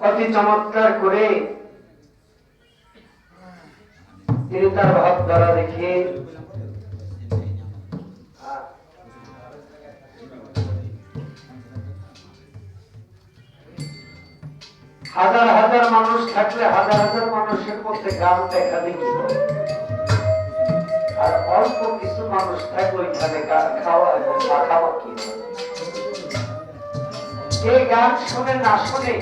অতি চমৎকার করে তিনি তার ভাব দ্বারা রেখে হাজার হাজার মানুষ থাকলে হাজার হাজার মানুষের মধ্যে গান দেখা দেখি আর অল্প কিছু মানুষ থাকলে ওইখানে গান খাওয়া এবং মাখামাখি। এই গান শুনে না শুনে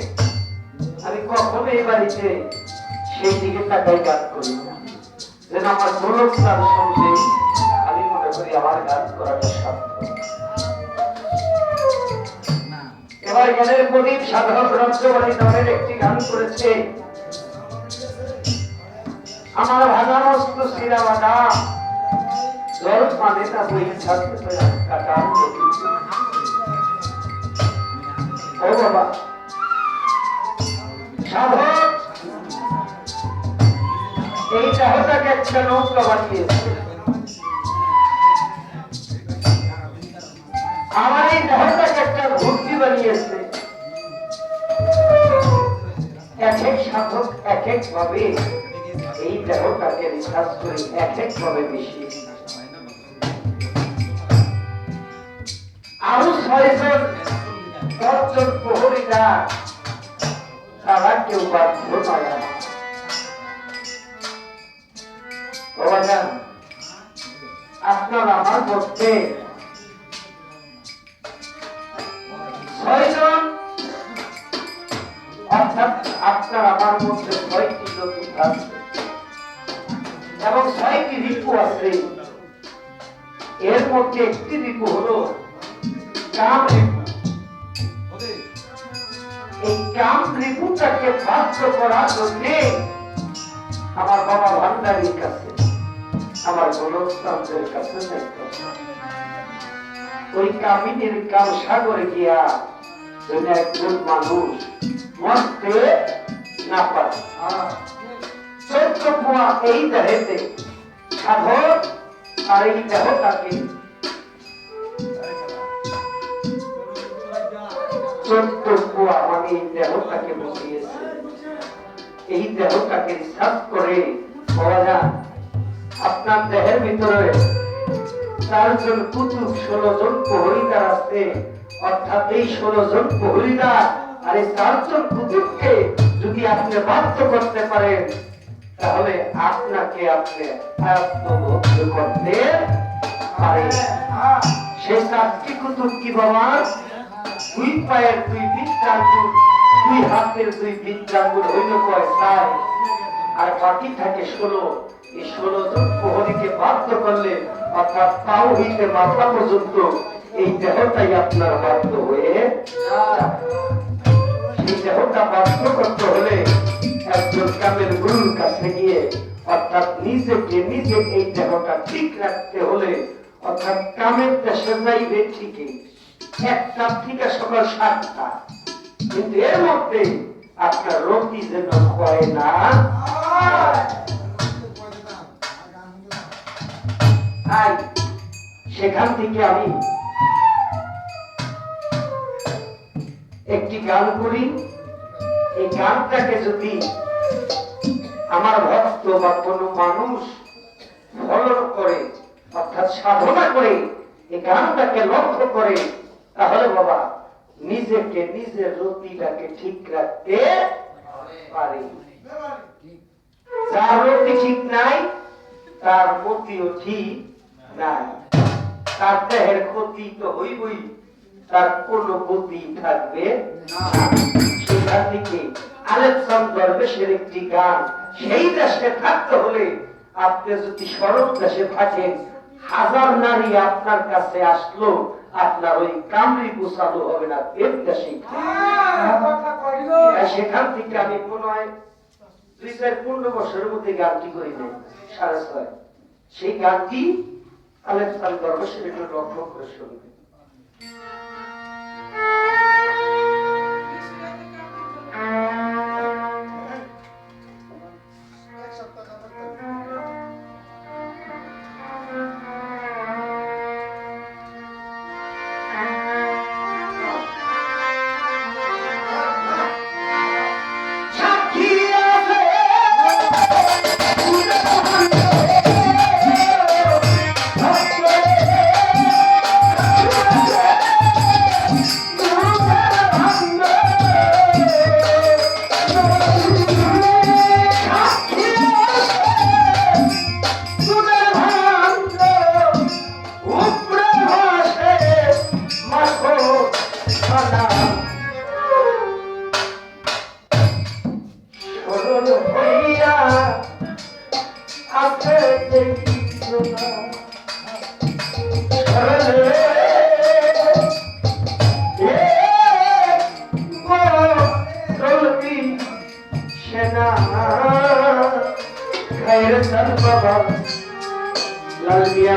আমি কখনো এই বাড়িতে সেই দিকে তাকাই গান করি না, যেন আমার গোলক গান শুনলে আমি মনে করি আমার গান করাটা সার্থক। এবার গানের প্রদীপ সাধক রঞ্জবাণী নামের একটি গান করেছে, আমার ভাঙা মস্ত শিরাবাদা জল মানে না বই ছাড়তে কাটার ও বাবা সাধক এই দেহটাকে একটা নৌকা বানিয়েছে। আমার এই দেহটাকে একটা ভর্তি বানিয়েছে। এক এক সাধক এক এক ভাবে এই দেহটাকে রিসার্চ করে এক এক ভাবে বেশি। আরো 6 জন 10 জন প্রহরীরা তারা কেউ বাধ্য নয়। আপনার আমার মধ্যে 6 জন, অর্থাৎ আপনার আমার মধ্যে 6টি জ্যোতি আছে এবং 6টি রিপু আছে। এর মধ্যে একটি রিপু হলো কাম রিপু। এই কাম রিপুটাকে বাধ্য করার জন্য আমার বাবা ভান্ডারীর কাছে, আমার গোলকচন্দ্রের কাছে ওই কামিনীর কাল সাগরে গিয়া একজন মানুষ মরতে না পারে। 14 কুয়া এই দেহেতে সাধক আর এই দেহটাকে 14 কুয়া মানে এই দেহটাকে বসিয়েছে। এই দেহটাকে রিসার্চ করে বলা যায় আপনার দেহের ভিতরে 4 জন কুতুব 16 জন প্রহরীদার আছে। অর্থাৎ এই 16 জন প্রহরীদার আর এই 4 জন কুতুবকে যদি আপনি বাধ্য করতে পারেন তাহলে আপনাকে আপনি আত্মবোধ করতে পারেন। সেই 4টি কুতুব কি বাবা? 2 পায়ের 2 বৃদ্ধাঙ্গুল, 2 হাতের 2 বৃদ্ধাঙ্গুল হইল 6 আর বাকি থাকে 16। এই 16 জন প্রহরীকে বাধ্য করলে অর্থাৎ পাও হইতে মাথা পর্যন্ত এই দেহটাই আপনার বাধ্য হয়ে সেই দেহটা বাধ্য করতে হলে একজন কামের গুরুর কাছে গিয়ে অর্থাৎ নিজেকে নিজে এই দেহটা ঠিক রাখতে হলে অর্থাৎ কামের দেশে যাইবে ঠিকই 1টা থেকে সকাল 7টা, কিন্তু এর মধ্যে আপনার রতি যেন হয় না। সেখান থেকে আমি একটি গান করি। এই গানটাকে যদি আমার ভক্ত বা কোনো মানুষ ফলো করে অর্থাৎ সাধনা করে এই গানটাকে লক্ষ্য করে তাহলে বাবা নিজেকে নিজের রতিটাকে ঠিক রাখতে পারে। যার রতি ঠিক নাই তার মতিও ঠিক নাই, তার দেহের ক্ষতি তো হইবই, তার কোনো গতি থাকবে না। সেখান থেকে আলেকজান্ডার দরবেশের একটি গান, সেই দেশে থাকতে হলে আপনি যদি সরব দেশে থাকেন 1000 নারী আপনার কাছে আসলো আপনার ওই কামরি গোছানো হবে না দেব দেশে। সেখান থেকে আমি মনে হয় 2-15 বছরের মধ্যে গানটি করি নাই 6.5। সেই গানটি আলেকজান্ডার দরবেশের একটু লক্ষ্য করে শুনবে। সেনা খায়ের সার বাবা লাল মিয়া